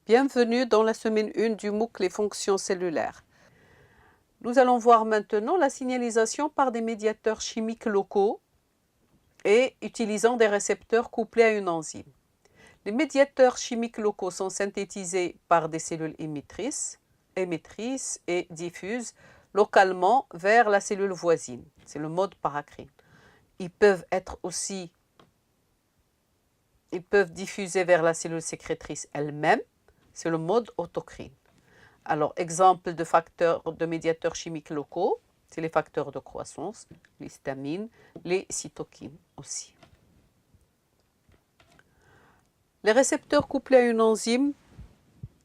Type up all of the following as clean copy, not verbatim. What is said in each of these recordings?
Bienvenue dans la semaine 1 du MOOC Les fonctions cellulaires. Nous allons voir maintenant la signalisation par des médiateurs chimiques locaux et utilisant des récepteurs couplés à une enzyme. Les médiateurs chimiques locaux sont synthétisés par des cellules émettrices et diffusent localement vers la cellule voisine. C'est le mode paracrine. Ils peuvent diffuser vers la cellule sécrétrice elle-même. C'est le mode autocrine. Alors, exemple de médiateurs chimiques locaux, c'est les facteurs de croissance, l'histamine, les cytokines aussi. Les récepteurs couplés à une enzyme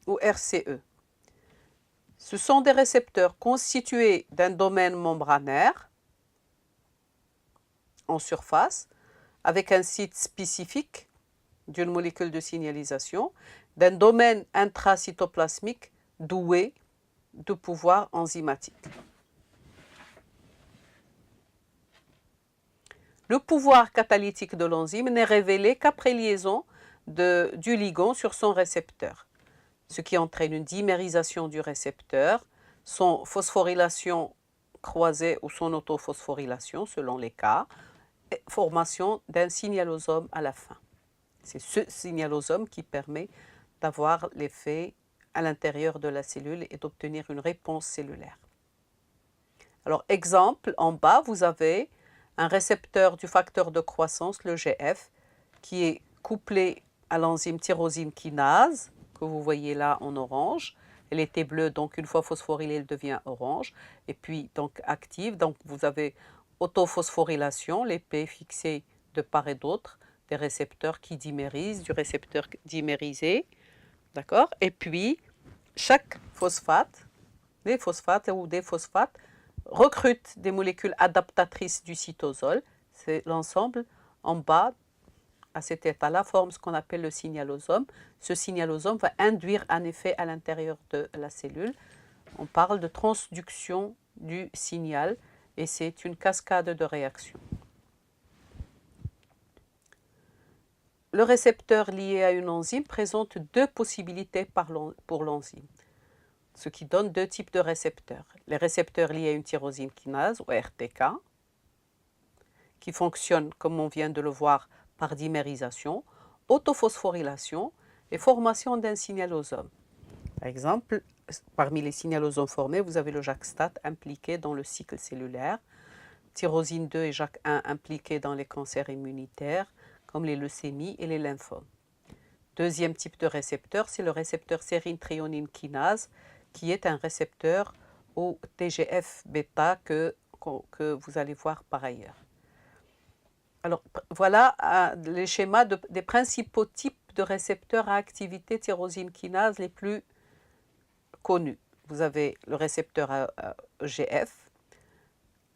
ou RCE. Ce sont des récepteurs constitués d'un domaine membranaire en surface avec un site spécifique d'une molécule de signalisation, d'un domaine intracytoplasmique doué de pouvoir enzymatique. Le pouvoir catalytique de l'enzyme n'est révélé qu'après liaison du ligand sur son récepteur, ce qui entraîne une dimérisation du récepteur, son phosphorylation croisée ou son autophosphorylation selon les cas, et formation d'un signalosome à la fin. C'est ce signalosome qui permet d'avoir l'effet à l'intérieur de la cellule et d'obtenir une réponse cellulaire. Alors, exemple, en bas, vous avez un récepteur du facteur de croissance, le GF, qui est couplé à l'enzyme tyrosine kinase, que vous voyez là en orange. Elle était bleue, donc une fois phosphorylée, elle devient orange. Et puis, donc, active. Donc, vous avez autophosphorylation, l'épée fixée de part et d'autre, des récepteurs qui dimérisent, du récepteur dimérisé. D'accord? Et puis, chaque phosphate, des phosphates recrute des molécules adaptatrices du cytosol. C'est l'ensemble en bas, à cet état-là, forme ce qu'on appelle le signalosome. Ce signalosome va induire un effet à l'intérieur de la cellule. On parle de transduction du signal et c'est une cascade de réactions. Le récepteur lié à une enzyme présente deux possibilités pour l'enzyme, ce qui donne deux types de récepteurs. Les récepteurs liés à une tyrosine kinase, ou RTK, qui fonctionnent, comme on vient de le voir, par dimérisation, autophosphorylation et formation d'un signalosome. Par exemple, parmi les signalosomes formés, vous avez le JAK-STAT impliqué dans le cycle cellulaire, tyrosine 2 et JAK1 impliqués dans les cancers immunitaires, comme les leucémies et les lymphomes. Deuxième type de récepteur, c'est le récepteur sérine thréonine kinase, qui est un récepteur au TGF-bêta que vous allez voir par ailleurs. Alors, voilà les schémas des principaux types de récepteurs à activité tyrosine kinase les plus connus. Vous avez le récepteur à EGF,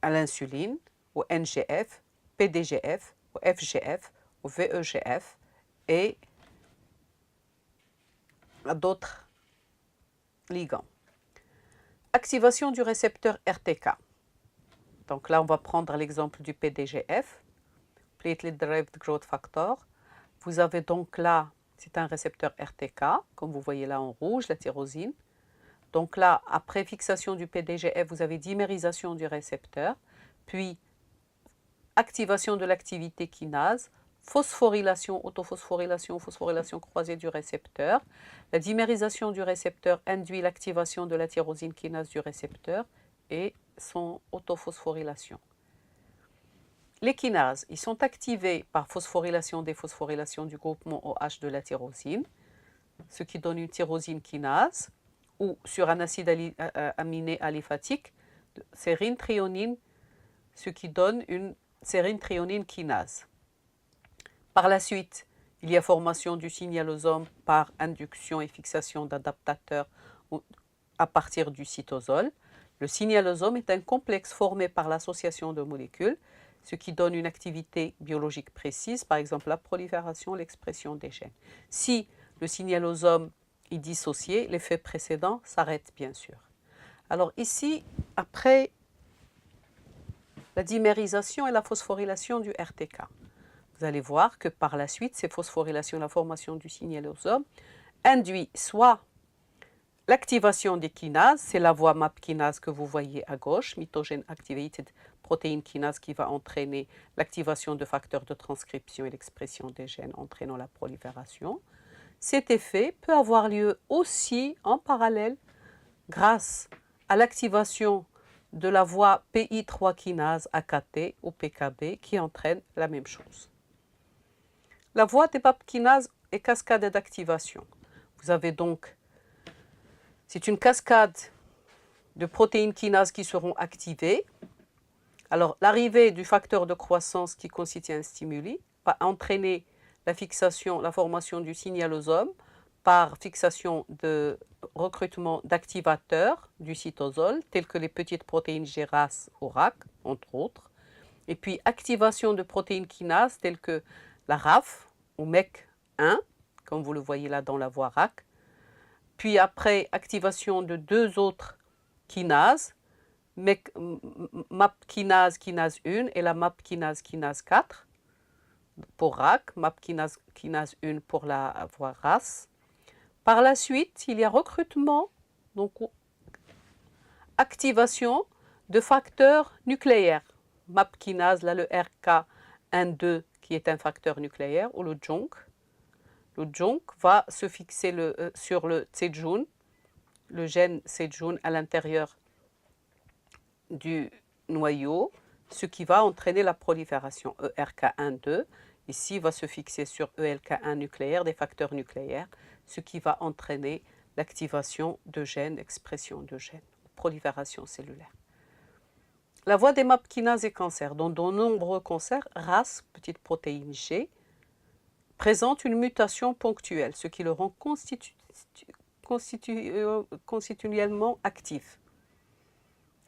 à l'insuline, ou NGF, PDGF, ou FGF, ou VEGF, et à d'autres ligands. Activation du récepteur RTK. Donc là, on va prendre l'exemple du PDGF, Platelet Derived Growth Factor. Vous avez donc là, c'est un récepteur RTK, comme vous voyez là en rouge, la tyrosine. Donc là, après fixation du PDGF, vous avez dimérisation du récepteur, puis activation de l'activité kinase, phosphorylation, autophosphorylation, phosphorylation croisée du récepteur. La dimérisation du récepteur induit l'activation de la tyrosine kinase du récepteur et son autophosphorylation. Les kinases, ils sont activés par phosphorylation, déphosphorylation du groupement OH de la tyrosine, ce qui donne une tyrosine kinase, ou sur un acide aminé aliphatique, sérine thréonine, ce qui donne une sérine thréonine kinase. Par la suite, il y a formation du signalosome par induction et fixation d'adaptateurs à partir du cytosol. Le signalosome est un complexe formé par l'association de molécules, ce qui donne une activité biologique précise, par exemple la prolifération, l'expression des gènes. Si le signalosome est dissocié, l'effet précédent s'arrête bien sûr. Alors ici, après la dimérisation et la phosphorylation du RTK, vous allez voir que par la suite, ces phosphorylations, la formation du signalosome, induit soit l'activation des kinases, c'est la voie MAP kinase que vous voyez à gauche, mitogène activated protein kinase, qui va entraîner l'activation de facteurs de transcription et l'expression des gènes entraînant la prolifération. Cet effet peut avoir lieu aussi en parallèle grâce à l'activation de la voie PI3 kinase AKT ou PKB qui entraîne la même chose. La voie des MAP kinases est cascade d'activation. Vous avez donc, c'est une cascade de protéines kinases qui seront activées. Alors, l'arrivée du facteur de croissance qui constitue un stimuli va entraîner la fixation, la formation du signalosome par fixation de recrutement d'activateurs du cytosol, tels que les petites protéines GRAS ou RAC, entre autres, et puis activation de protéines kinases telles que la RAF ou MEC1, comme vous le voyez là dans la voie RAC, puis après activation de deux autres kinases, MAP kinase kinase 1 et la MAP kinase kinase 4 pour RAC, MAP kinase 1 pour la voie RAS. Par la suite, il y a recrutement, donc activation de facteurs nucléaires. MAP kinase, là le RK12 qui est un facteur nucléaire, ou le JONK. Le JONK va se fixer sur le CJUN, le gène CJUN à l'intérieur du noyau, ce qui va entraîner la prolifération. ERK12, ici, va se fixer sur ELK1 nucléaire, des facteurs nucléaires, ce qui va entraîner l'activation de gènes, expression de gènes, prolifération cellulaire. La voie des MAP kinases et cancers. Dans de nombreux cancers, RAS, petite protéine G, présente une mutation ponctuelle, ce qui le rend constitutionnellement actif.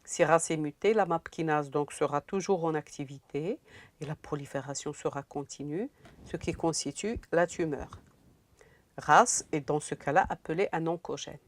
Si RAS est muté, la MAP kinase donc sera toujours en activité et la prolifération sera continue, ce qui constitue la tumeur. RAS est dans ce cas-là appelé un oncogène.